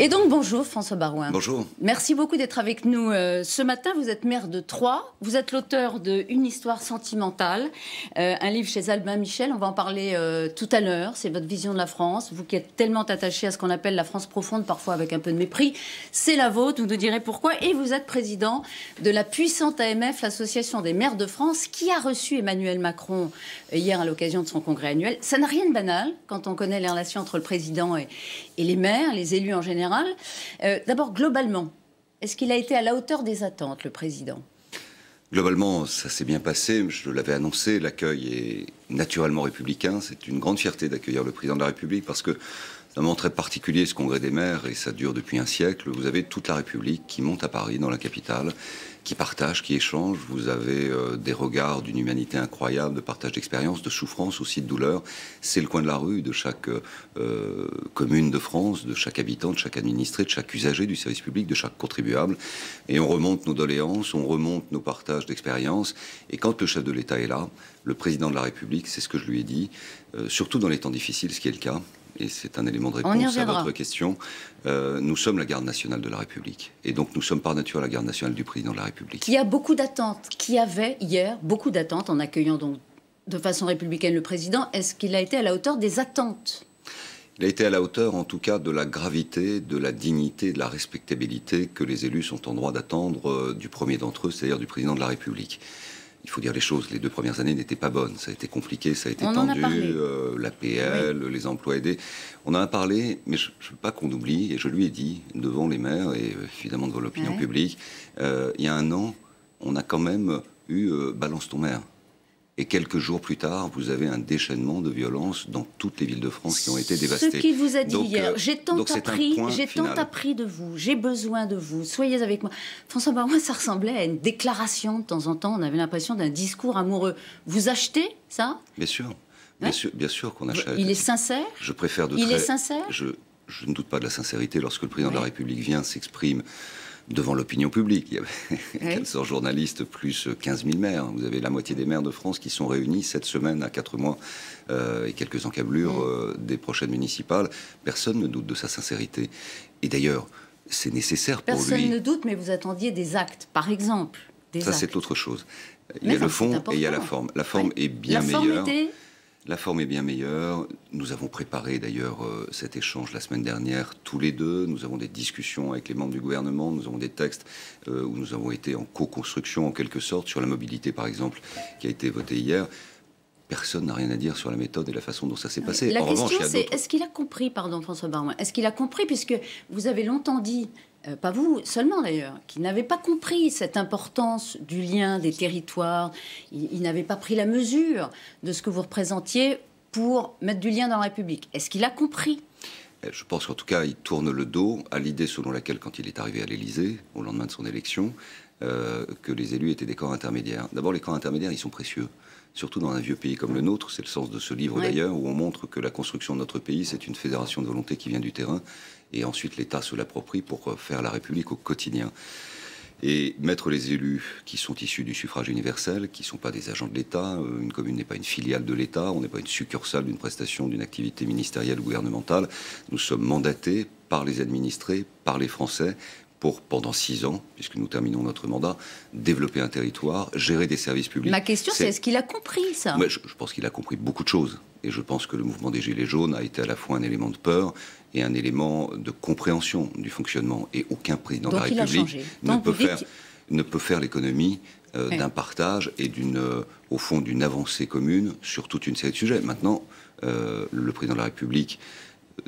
Et donc bonjour François Baroin. Bonjour. Merci beaucoup d'être avec nous ce matin. Vous êtes maire de Troyes, vous êtes l'auteur de Une histoire sentimentale, un livre chez Albin Michel, on va en parler tout à l'heure. C'est votre vision de la France, vous qui êtes tellement attaché à ce qu'on appelle la France profonde, parfois avec un peu de mépris. C'est la vôtre, vous nous direz pourquoi. Et vous êtes président de la puissante AMF, l'Association des maires de France, qui a reçu Emmanuel Macron hier à l'occasion de son congrès annuel. Ça n'a rien de banal quand on connaît les relations entre le président et les maires, les élus en général. D'abord, globalement, est-ce qu'il a été à la hauteur des attentes, le président ? Globalement, ça s'est bien passé. Je l'avais annoncé, l'accueil est naturellement républicain. C'est une grande fierté d'accueillir le président de la République parce que c'est un moment très particulier, ce congrès des maires, et ça dure depuis un siècle. Vous avez toute la République qui monte à Paris, dans la capitale, qui partage, qui échange. Vous avez des regards d'une humanité incroyable, de partage d'expériences, de souffrance, aussi de douleur. C'est le coin de la rue de chaque commune de France, de chaque habitant, de chaque administré, de chaque usager du service public, de chaque contribuable. Et on remonte nos doléances, on remonte nos partages d'expériences. Et quand le chef de l'État est là, le président de la République, c'est ce que je lui ai dit, surtout dans les temps difficiles, ce qui est le cas, et c'est un élément de réponse à votre question, nous sommes la garde nationale de la République. Et donc nous sommes par nature la garde nationale du président de la République. Qui a beaucoup d'attentes, qui avait hier beaucoup d'attentes en accueillant donc de façon républicaine le président. Est-ce qu'il a été à la hauteur des attentes ? Il a été à la hauteur, en tout cas, de la gravité, de la dignité, de la respectabilité que les élus sont en droit d'attendre du premier d'entre eux, c'est-à-dire du président de la République. Il faut dire les choses, les 2 premières années n'étaient pas bonnes. Ça a été compliqué, ça a été tendu, l'APL, oui, les emplois aidés. On en a parlé, mais je ne veux pas qu'on oublie, et je lui ai dit, devant les maires et évidemment devant l'opinion publique, il y a un an, on a quand même eu Balance ton maire. Et quelques jours plus tard, vous avez un déchaînement de violence dans toutes les villes de France qui ont été dévastées. Ce qu'il vous a dit hier, j'ai tant appris de vous, j'ai besoin de vous, soyez avec moi. François Baroin, ça ressemblait à une déclaration de temps en temps, on avait l'impression d'un discours amoureux. Vous achetez ça ? Bien sûr, bien sûr qu'on achète. Il est sincère ? Je préfère Il est sincère ? Je ne doute pas de la sincérité lorsque le président de la République vient, s'exprime devant l'opinion publique. Il y avait 400 journalistes plus 15 000 maires. Vous avez la moitié des maires de France qui sont réunis cette semaine à 4 mois et quelques encablures des prochaines municipales. Personne ne doute de sa sincérité. Et d'ailleurs, c'est nécessaire pour lui. Personne ne doute, mais vous attendiez des actes, par exemple. Ça, c'est autre chose. Il y a le fond et il y a la forme. La forme est bien meilleure. La forme est bien meilleure. Nous avons préparé d'ailleurs cet échange la semaine dernière, tous les deux. Nous avons des discussions avec les membres du gouvernement. Nous avons des textes où nous avons été en co-construction en quelque sorte, sur la mobilité par exemple, qui a été votée hier. Personne n'a rien à dire sur la méthode et la façon dont ça s'est passé. La question, c'est est-ce qu'il a compris, pardon François Baroin, est-ce qu'il a compris, puisque vous avez longtemps dit, pas vous seulement d'ailleurs, qu'il n'avait pas compris cette importance du lien des territoires, il n'avait pas pris la mesure de ce que vous représentiez pour mettre du lien dans la République. Est-ce qu'il a compris ? Je pense qu'en tout cas, il tourne le dos à l'idée selon laquelle, quand il est arrivé à l'Élysée, au lendemain de son élection, que les élus étaient des corps intermédiaires. D'abord, les corps intermédiaires, ils sont précieux. Surtout dans un vieux pays comme le nôtre, c'est le sens de ce livre d'ailleurs, où on montre que la construction de notre pays, c'est une fédération de volonté qui vient du terrain, et ensuite l'État se l'approprie pour faire la République au quotidien. Et mettre les élus qui sont issus du suffrage universel, qui ne sont pas des agents de l'État, une commune n'est pas une filiale de l'État, on n'est pas une succursale d'une prestation, d'une activité ministérielle ou gouvernementale, nous sommes mandatés par les administrés, par les Français, pour, pendant 6 ans, puisque nous terminons notre mandat, développer un territoire, gérer des services publics. Ma question, c'est est-ce qu'il a compris ça ? Je pense qu'il a compris beaucoup de choses. Et je pense que le mouvement des Gilets jaunes a été à la fois un élément de peur et un élément de compréhension du fonctionnement. Et aucun président de la République ne peut faire l'économie d'un partage et au fond d'une avancée commune sur toute une série de sujets. Maintenant, le président de la République,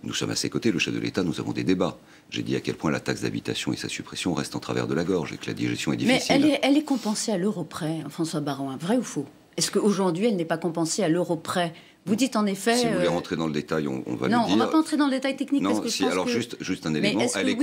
nous sommes à ses côtés, le chef de l'État, nous avons des débats. J'ai dit à quel point la taxe d'habitation et sa suppression restent en travers de la gorge et que la digestion est difficile. Mais elle est compensée à l'euro près, François Baroin, vrai ou faux ? Est-ce qu'aujourd'hui, elle n'est pas compensée à l'euro près ? Vous dites en effet... Si vous voulez rentrer dans le détail, on va le dire. Non, on ne va pas entrer dans le détail technique. Non, parce que si, alors juste un élément, elle est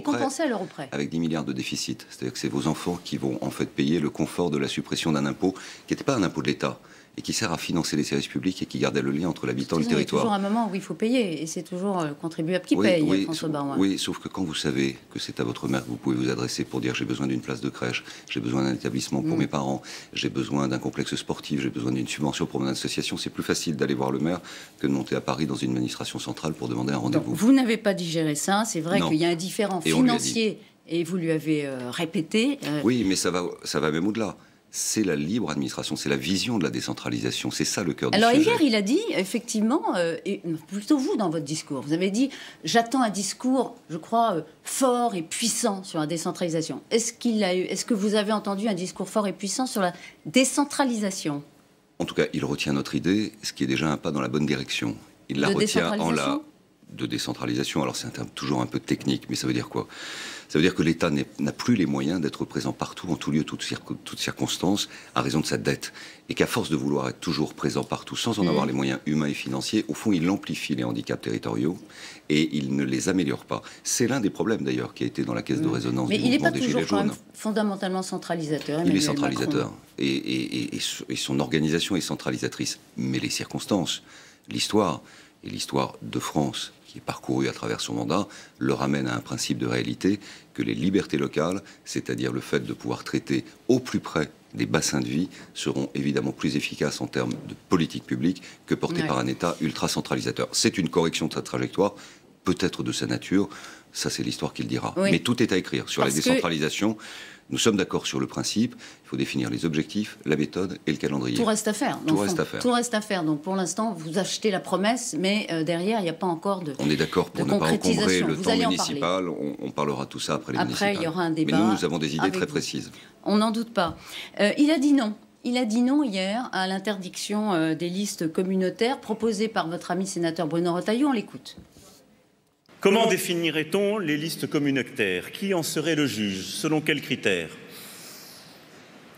compensée à l'euro près. Avec 10 milliards de déficit. C'est-à-dire que c'est vos enfants qui vont en fait payer le confort de la suppression d'un impôt qui n'était pas un impôt de l'État et qui sert à financer les services publics et qui gardait le lien entre l'habitant et le territoire. Il y a toujours un moment où il faut payer, et c'est toujours le contribuable qui paye, François Baroin. Oui, sauf que quand vous savez que c'est à votre maire que vous pouvez vous adresser pour dire j'ai besoin d'une place de crèche, j'ai besoin d'un établissement pour mes parents, j'ai besoin d'un complexe sportif, j'ai besoin d'une subvention pour mon association, c'est plus facile d'aller voir le maire que de monter à Paris dans une administration centrale pour demander un rendez-vous. Vous n'avez pas digéré ça, c'est vrai qu'il y a un différend financier, et vous lui avez répété. Oui, mais ça va même au-delà. C'est la libre administration, c'est la vision de la décentralisation, c'est ça le cœur du sujet. Alors hier, il a dit, effectivement, et plutôt vous dans votre discours, vous avez dit « j'attends un discours, je crois, fort et puissant sur la décentralisation ». Est-ce que vous avez entendu un discours fort et puissant sur la décentralisation? En tout cas, il retient notre idée, ce qui est déjà un pas dans la bonne direction. Il la retient en la... de décentralisation. Alors c'est un terme toujours un peu technique, mais ça veut dire quoi? Ça veut dire que l'État n'a plus les moyens d'être présent partout, en tout lieu, toutes circonstances, à raison de sa dette. Et qu'à force de vouloir être toujours présent partout, sans en avoir les moyens humains et financiers, au fond, il amplifie les handicaps territoriaux et il ne les améliore pas. C'est l'un des problèmes, d'ailleurs, qui a été dans la caisse de résonance du mouvement des Gilets jaunes. Mais il n'est pas toujours quand même fondamentalement centralisateur. Il est centralisateur. Et son organisation est centralisatrice. Mais les circonstances, l'histoire, et l'histoire de France, qui est parcourue à travers son mandat, le ramène à un principe de réalité que les libertés locales, c'est-à-dire le fait de pouvoir traiter au plus près des bassins de vie, seront évidemment plus efficaces en termes de politique publique que portées par un État ultra-centralisateur. C'est une correction de sa trajectoire, peut-être de sa nature, ça c'est l'histoire qui le dira. Oui. Mais tout est à écrire sur la décentralisation. Nous sommes d'accord sur le principe, il faut définir les objectifs, la méthode et le calendrier. Tout reste à faire. Tout reste à faire. Tout reste à faire. Donc pour l'instant, vous achetez la promesse, mais derrière, il n'y a pas encore de. On est d'accord pour ne pas encombrer le temps municipal. On parlera tout ça après les municipales. Après, il y aura un débat. Mais nous avons des idées très précises. On n'en doute pas. Il a dit non. Il a dit non hier à l'interdiction des listes communautaires proposées par votre ami sénateur Bruno Retailleau. On l'écoute. Comment définirait-on les listes communautaires? Qui en serait le juge? Selon quels critères?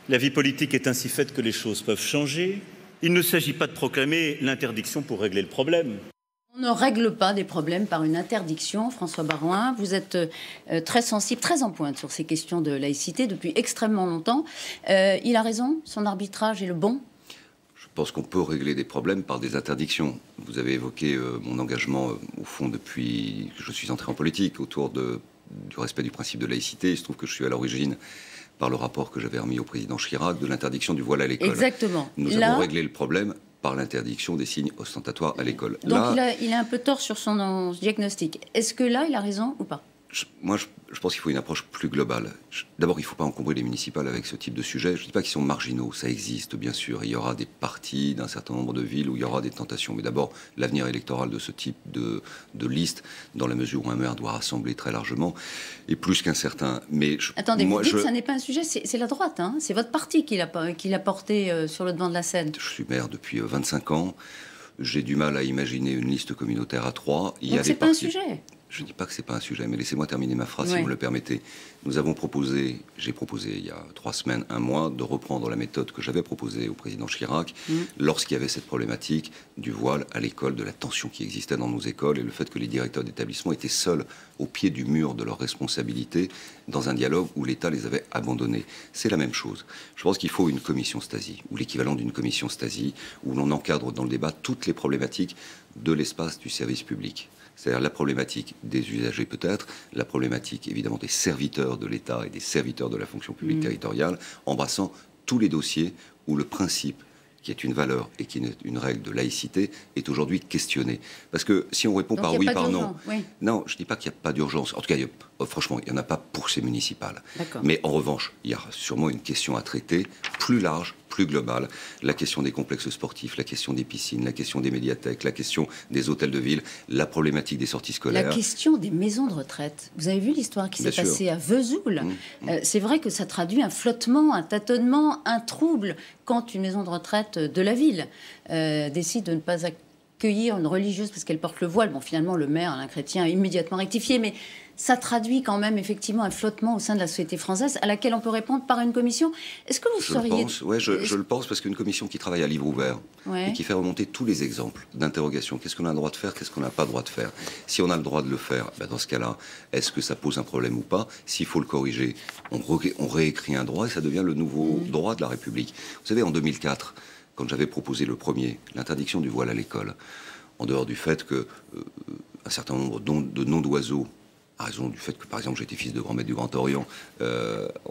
La vie politique est ainsi faite que les choses peuvent changer. Il ne s'agit pas de proclamer l'interdiction pour régler le problème. On ne règle pas des problèmes par une interdiction. François Baroin, vous êtes très sensible, très en pointe sur ces questions de laïcité depuis extrêmement longtemps. Il a raison, son arbitrage est le bon? Je pense qu'on peut régler des problèmes par des interdictions. Vous avez évoqué mon engagement, au fond, depuis que je suis entré en politique, autour du respect du principe de laïcité. Il se trouve que je suis à l'origine, par le rapport que j'avais remis au président Chirac, de l'interdiction du voile à l'école. Exactement. Nous avons réglé le problème par l'interdiction des signes ostentatoires à l'école. Donc là, il a un peu tort sur son diagnostic. Est-ce que là, il a raison ou pas? Moi, je pense qu'il faut une approche plus globale. D'abord, il ne faut pas encombrer les municipales avec ce type de sujet. Je ne dis pas qu'ils sont marginaux, ça existe, bien sûr. Il y aura des partis d'un certain nombre de villes où il y aura des tentations. Mais d'abord, l'avenir électoral de ce type de liste, dans la mesure où un maire doit rassembler très largement, est plus qu'incertain. Mais attendez, vous dites que ça n'est pas un sujet, c'est la droite, hein, c'est votre parti qui l'a porté sur le devant de la scène. Je suis maire depuis 25 ans. J'ai du mal à imaginer une liste communautaire à 3. Donc c'est pas un sujet. Je ne dis pas que ce n'est pas un sujet, mais laissez-moi terminer ma phrase si vous me le permettez. J'ai proposé il y a 3 semaines, 1 mois, de reprendre la méthode que j'avais proposée au président Chirac lorsqu'il y avait cette problématique du voile à l'école, de la tension qui existait dans nos écoles et le fait que les directeurs d'établissement étaient seuls au pied du mur de leurs responsabilités dans un dialogue où l'État les avait abandonnés. C'est la même chose. Je pense qu'il faut une commission Stasi, ou l'équivalent d'une commission Stasi, où l'on encadre dans le débat toutes les problématiques de l'espace du service public. C'est-à-dire la problématique des usagers peut-être, la problématique évidemment des serviteurs de l'État et des serviteurs de la fonction publique territoriale, embrassant tous les dossiers où le principe, qui est une valeur et qui est une règle de laïcité, est aujourd'hui questionné. Parce que si on répond par oui, par non... Non, je ne dis pas qu'il n'y a pas d'urgence. En tout cas, franchement, il n'y en a pas pour ces municipales. Mais en revanche, il y a sûrement une question à traiter plus large, plus globale. La question des complexes sportifs, la question des piscines, la question des médiathèques, la question des hôtels de ville, la problématique des sorties scolaires. La question des maisons de retraite. Vous avez vu l'histoire qui s'est passée à Vesoul. C'est vrai que ça traduit un flottement, un tâtonnement, un trouble quand une maison de retraite de la ville décide de ne pas accueillir une religieuse parce qu'elle porte le voile. Bon, finalement, le maire, Alain Chrétien, a immédiatement rectifié, mais ça traduit quand même effectivement un flottement au sein de la société française à laquelle on peut répondre par une commission. Est-ce que vous seriez... Je le pense parce qu'une commission qui travaille à livre ouvert et qui fait remonter tous les exemples d'interrogation. Qu'est-ce qu'on a le droit de faire? Qu'est-ce qu'on n'a pas le droit de faire? Si on a le droit de le faire, dans ce cas-là, est-ce que ça pose un problème ou pas? S'il faut le corriger, on réécrit un droit et ça devient le nouveau droit de la République. Vous savez, en 2004, quand j'avais proposé le premier, l'interdiction du voile à l'école, en dehors du fait que un certain nombre de noms d'oiseaux, à raison du fait que, par exemple, j'étais fils de grand maître du Grand Orient,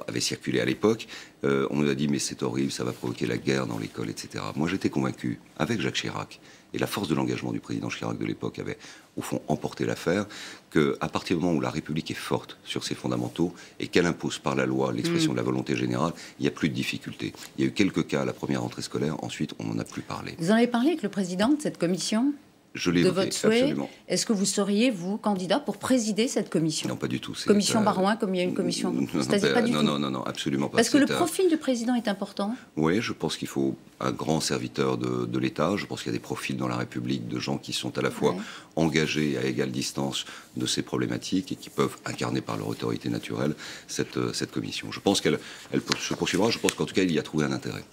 avait circulé à l'époque, on nous a dit, mais c'est horrible, ça va provoquer la guerre dans l'école, etc. Moi, j'étais convaincu, avec Jacques Chirac, et la force de l'engagement du président Chirac de l'époque avait, au fond, emporté l'affaire, qu'à partir du moment où la République est forte sur ses fondamentaux et qu'elle impose par la loi l'expression de la volonté générale, il n'y a plus de difficultés. Il y a eu quelques cas à la première rentrée scolaire, ensuite on n'en a plus parlé. Vous en avez parlé avec le président de cette commission ? Je l'ai de évoqué, votre souhait. absolument. Est-ce que vous seriez, vous, candidat pour présider cette commission ? Non, pas du tout. Commission Barouin, comme il y a une commission. C'est-à-dire pas du tout. Non, absolument pas. Parce que le profil du président est important. Oui, je pense qu'il faut un grand serviteur de l'État. Je pense qu'il y a des profils dans la République de gens qui sont à la fois engagés à égale distance de ces problématiques et qui peuvent incarner par leur autorité naturelle cette commission. Je pense qu'elle se poursuivra. Je pense qu'en tout cas, il y a trouvé un intérêt.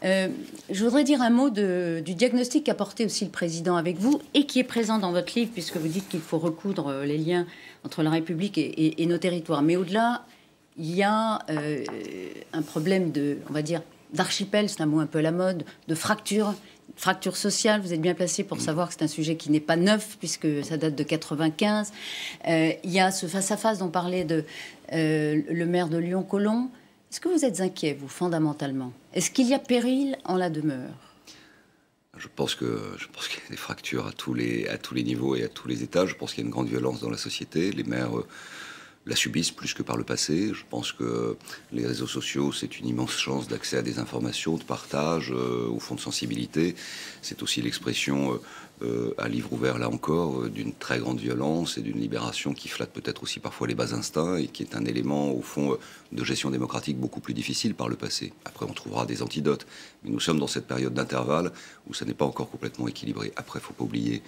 Je voudrais dire un mot du diagnostic qu'a porté aussi le président avec vous et qui est présent dans votre livre, puisque vous dites qu'il faut recoudre les liens entre la République et nos territoires. Mais au-delà, il y a un problème on va dire, d'archipel, c'est un mot un peu à la mode, de fracture sociale. Vous êtes bien placé pour savoir que c'est un sujet qui n'est pas neuf, puisque ça date de 95. Il y a ce face-à-face dont parlait le maire de Lyon-Colombes. Est-ce que vous êtes inquiet, vous, fondamentalement ? Est-ce qu'il y a péril en la demeure ? Je pense qu'il y a des fractures à tous les niveaux et à tous les étages. Je pense qu'il y a une grande violence dans la société. Les maires la subissent plus que par le passé. Je pense que les réseaux sociaux, c'est une immense chance d'accès à des informations, de partage, au fond de sensibilité. C'est aussi l'expression, à livre ouvert là encore, d'une très grande violence et d'une libération qui flatte peut-être aussi parfois les bas instincts et qui est un élément, au fond, de gestion démocratique beaucoup plus difficile par le passé. Après, on trouvera des antidotes. Mais nous sommes dans cette période d'intervalle où ça n'est pas encore complètement équilibré. Après, il ne faut pas oublier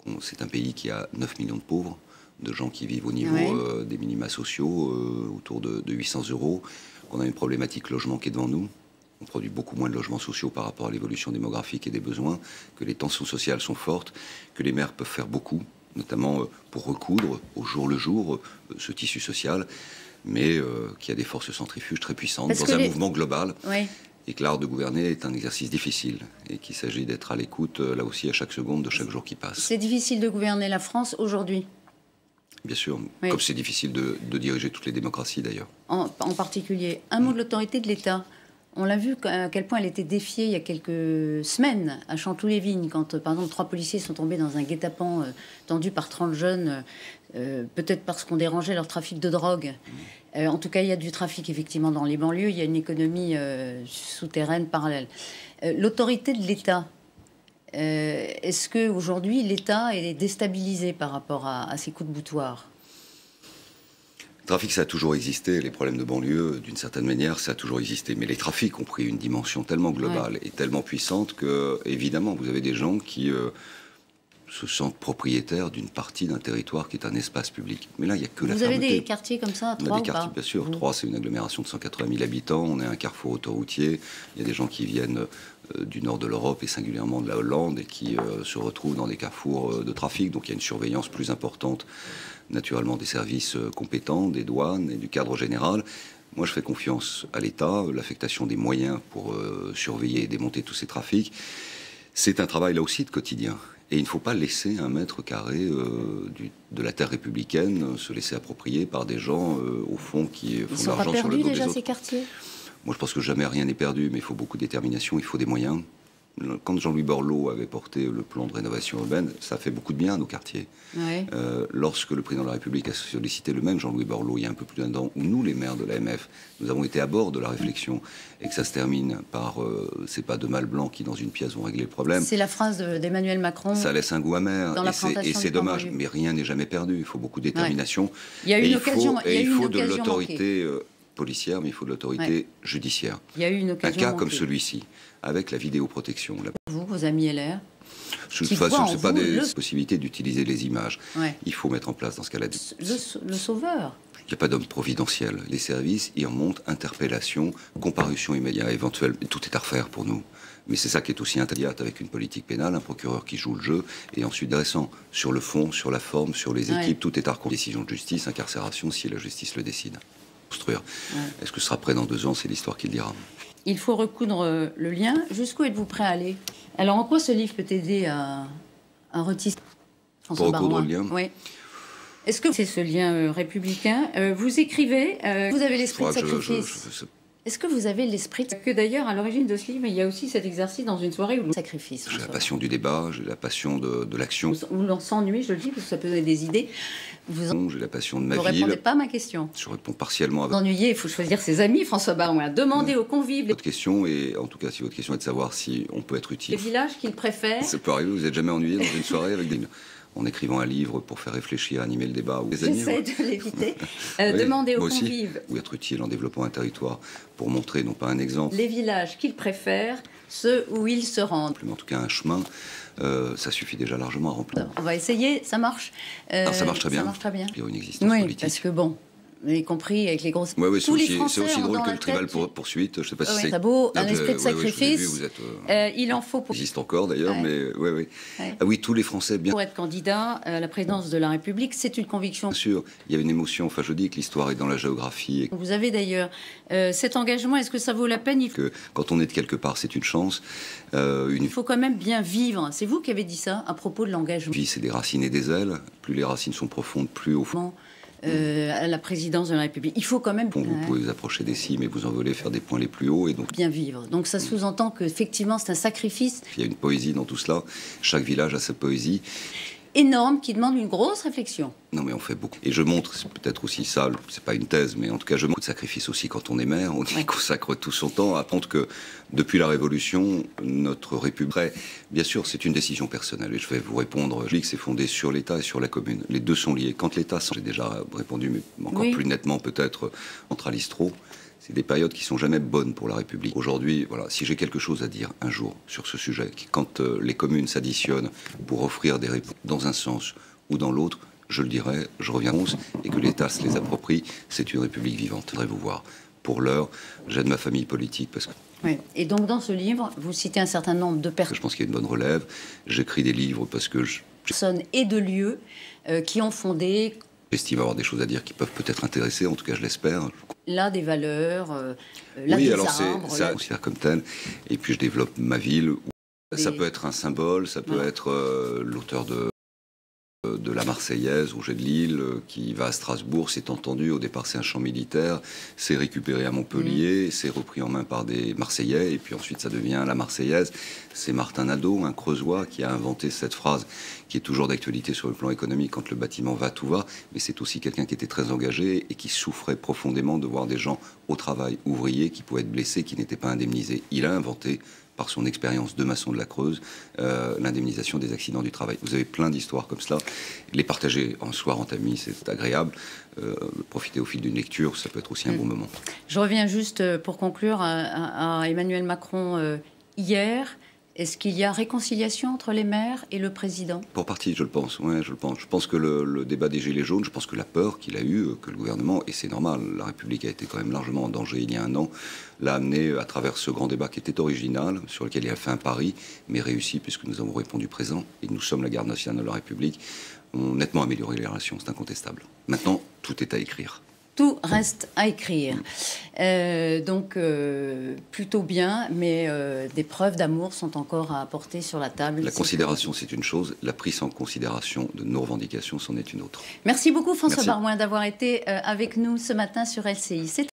que c'est un pays qui a 9 millions de pauvres, de gens qui vivent au niveau des minima sociaux, autour de 800 €, qu'on a une problématique logement qui est devant nous. On produit beaucoup moins de logements sociaux par rapport à l'évolution démographique et des besoins, que les tensions sociales sont fortes, que les maires peuvent faire beaucoup, notamment pour recoudre au jour le jour ce tissu social, mais qu'il y a des forces centrifuges très puissantes dans un mouvement global. Et que l'art de gouverner est un exercice difficile et qu'il s'agit d'être à l'écoute, là aussi, à chaque seconde de chaque jour qui passe. C'est difficile de gouverner la France aujourd'hui ? Bien sûr, comme c'est difficile de diriger toutes les démocraties d'ailleurs. En particulier, un mot de l'autorité de l'État. On l'a vu à quel point elle était défiée il y a quelques semaines à Chanteloup-les-Vignes, quand, par exemple, 3 policiers sont tombés dans un guet-apens tendu par 30 jeunes, peut-être parce qu'on dérangeait leur trafic de drogue. En tout cas, il y a du trafic, effectivement, dans les banlieues. Il y a une économie souterraine parallèle. L'autorité de l'État, est-ce qu'aujourd'hui, l'État est déstabilisé par rapport à ces coups de boutoir ? Le trafic, ça a toujours existé. Les problèmes de banlieue, d'une certaine manière, ça a toujours existé. Mais les trafics ont pris une dimension tellement globale et tellement puissante que, évidemment, vous avez des gens qui se sentent propriétaires d'une partie d'un territoire qui est un espace public. Mais là, il n'y a que la fermeté. Vous avez des quartiers comme ça, à Troyes, on a des quartiers, bien sûr. Troyes, c'est une agglomération de 180 000 habitants. On est un carrefour autoroutier. Il y a des gens qui viennent du nord de l'Europe et singulièrement de la Hollande et qui se retrouvent dans des carrefours de trafic. Donc il y a une surveillance plus importante, naturellement, des services compétents, des douanes et du cadre général. Moi, je fais confiance à l'État, l'affectation des moyens pour surveiller et démonter tous ces trafics. C'est un travail, là aussi, de quotidien. Et il ne faut pas laisser un mètre carré de la terre républicaine se laisser approprier par des gens, au fond, qui font de l'argent sur le dos des autres. Ils ne sont pas perdus, déjà, ces quartiers ? Moi, je pense que jamais rien n'est perdu, mais il faut beaucoup de détermination, il faut des moyens. Quand Jean-Louis Borloo avait porté le plan de rénovation urbaine, ça a fait beaucoup de bien à nos quartiers. Lorsque le président de la République a sollicité le même Jean-Louis Borloo, il y a un peu plus d'un an, où nous, les maires de l'AMF, nous avons été à bord de la réflexion, et que ça se termine par c'est pas deux mâles blancs qui, dans une pièce, vont régler le problème. C'est la phrase d'Emmanuel Macron. Ça laisse un goût amer, et c'est dommage. Mais rien n'est jamais perdu, il faut beaucoup de détermination. Il y a eu une occasion. Et il faut de l'autorité policière, mais il faut de l'autorité judiciaire. Il y a eu une occasion. Un cas comme celui-ci, avec la vidéoprotection. Vous, vos amis LR, ce n'est pas des possibilités d'utiliser les images. Il faut mettre en place dans ce cas-là. Le sauveur. Il n'y a pas d'homme providentiel. Les services y remontent, interpellation, comparution immédiate, éventuelle. Tout est à refaire pour nous. Mais c'est ça qui est aussi interdit avec une politique pénale, un procureur qui joue le jeu, et ensuite dressant sur le fond, sur la forme, sur les équipes, tout est à reconduire. Décision de justice, incarcération, si la justice le décide. Construire. Est-ce que ce sera prêt dans 2 ans? C'est l'histoire qui le dira. Il faut recoudre le lien. Jusqu'où êtes-vous prêt à aller? Alors, en quoi ce livre peut aider à retisser? Pour recoudre le lien? Oui. Est-ce que c'est ce lien républicain? Vous écrivez, vous avez l'esprit de sacrifice. Est-ce que vous avez l'esprit que d'ailleurs, à l'origine de ce livre, il y a aussi cet exercice dans une soirée où le sacrifice. J'ai la passion du débat, j'ai la passion de l'action. Où l'on s'ennuie, je le dis, parce que ça peut donner des idées. J'ai la passion de ma ville. Vous ne répondez pas à ma question. Je réponds partiellement à votre... Vous ennuyez, il faut choisir ses amis, François Baroin. Demandez aux convives... Votre question, et en tout cas, si votre question est de savoir si on peut être utile... Le village qu'il préfère... Ça peut arriver, vous n'êtes jamais ennuyé dans une soirée avec des... en écrivant un livre pour faire réfléchir, animer le débat ou des amis. J'essaie de l'éviter. Demandez aux convives. Ou être utile en développant un territoire pour montrer, non pas un exemple. Les villages qu'ils préfèrent, ceux où ils se rendent. Mais en tout cas, un chemin, ça suffit déjà largement à remplir. On va essayer, ça marche. Ça marche très bien. Ça marche très bien. Il y a une existence politique. Parce que bon... y compris avec les grosses... Oui, c'est aussi drôle que le tribal poursuite. Je ne sais pas si c'est... C'est beau, un esprit de sacrifice. Il en faut pour... Il existe encore d'ailleurs, mais oui. Ah oui, tous les Français... Pour être candidat à la présidence de la République, c'est une conviction. Bien sûr, il y a une émotion. Enfin, je dis que l'histoire est dans la géographie. Vous avez d'ailleurs cet engagement, est-ce que ça vaut la peine? Que quand on est de quelque part, c'est une chance. Il faut quand même bien vivre. C'est vous qui avez dit ça à propos de l'engagement. Vie, c'est des racines et des ailes. Plus les racines sont profondes, plus au fond... à la présidence de la République. Il faut quand même... Bon, vous pouvez vous approcher des cimes et vous envoler faire des points les plus hauts. Et donc... Bien vivre. Donc ça sous-entend qu'effectivement c'est un sacrifice. Il y a une poésie dans tout cela. Chaque village a sa poésie. Énorme, qui demande une grosse réflexion. Non, mais on fait beaucoup. Et je montre, c'est peut-être aussi ça, c'est pas une thèse, mais en tout cas, je montre de sacrifice aussi quand on est maire. On y consacre tout son temps à apprendre que depuis la Révolution, notre République, bien sûr, c'est une décision personnelle. Et je vais vous répondre, je dis que c'est fondé sur l'État et sur la commune. Les deux sont liés. Quand l'État, j'ai déjà répondu, mais encore plus nettement peut-être, centralise trop. C'est des périodes qui sont jamais bonnes pour la République. Aujourd'hui, voilà, si j'ai quelque chose à dire un jour sur ce sujet, quand les communes s'additionnent pour offrir des réponses dans un sens ou dans l'autre, je le dirai, je reviendrai, et que l'État se les approprie, c'est une République vivante. Je voudrais vous voir. Pour l'heure, j'aide ma famille politique parce que... Oui. Et donc dans ce livre, vous citez un certain nombre de personnes. Je pense qu'il y a une bonne relève. J'écris des livres parce que personnes et de lieux qui ont fondé... J'estime avoir des choses à dire qui peuvent peut-être intéresser, en tout cas je l'espère. Là, des valeurs, là, oui, des alors arbres... ça, je considère comme tel. Et puis je développe ma ville. Ça peut être un symbole, ça peut être l'auteur de la Marseillaise, Roger de Lille, qui va à Strasbourg, c'est entendu, au départ c'est un champ militaire, c'est récupéré à Montpellier, c'est repris en main par des Marseillais, et puis ensuite ça devient la Marseillaise. C'est Martin Nadeau, un Creusois, qui a inventé cette phrase, qui est toujours d'actualité sur le plan économique, quand le bâtiment va, tout va, mais c'est aussi quelqu'un qui était très engagé et qui souffrait profondément de voir des gens au travail, ouvriers, qui pouvaient être blessés, qui n'étaient pas indemnisés. Il a inventé, par son expérience de maçon de la Creuse, l'indemnisation des accidents du travail. Vous avez plein d'histoires comme cela. Les partager en soir entre amis, c'est agréable. Profiter au fil d'une lecture, ça peut être aussi un bon moment. Je reviens juste pour conclure à Emmanuel Macron hier. Est-ce qu'il y a réconciliation entre les maires et le président? Pour partie, je le pense. Ouais, je le pense. Je pense que le débat des Gilets jaunes, je pense que la peur qu'il a eue, que le gouvernement, et c'est normal, la République a été quand même largement en danger il y a un an, l'a amené à travers ce grand débat qui était original, sur lequel il a fait un pari, mais réussi, puisque nous avons répondu présent, et nous sommes la garde nationale de la République, ont nettement amélioré les relations, c'est incontestable. Maintenant, tout est à écrire. Tout reste à écrire. Donc, plutôt bien, mais des preuves d'amour sont encore à apporter sur la table. La considération, c'est une chose. La prise en considération de nos revendications, c'en est une autre. Merci beaucoup, François Baroin, d'avoir été avec nous ce matin sur LCI.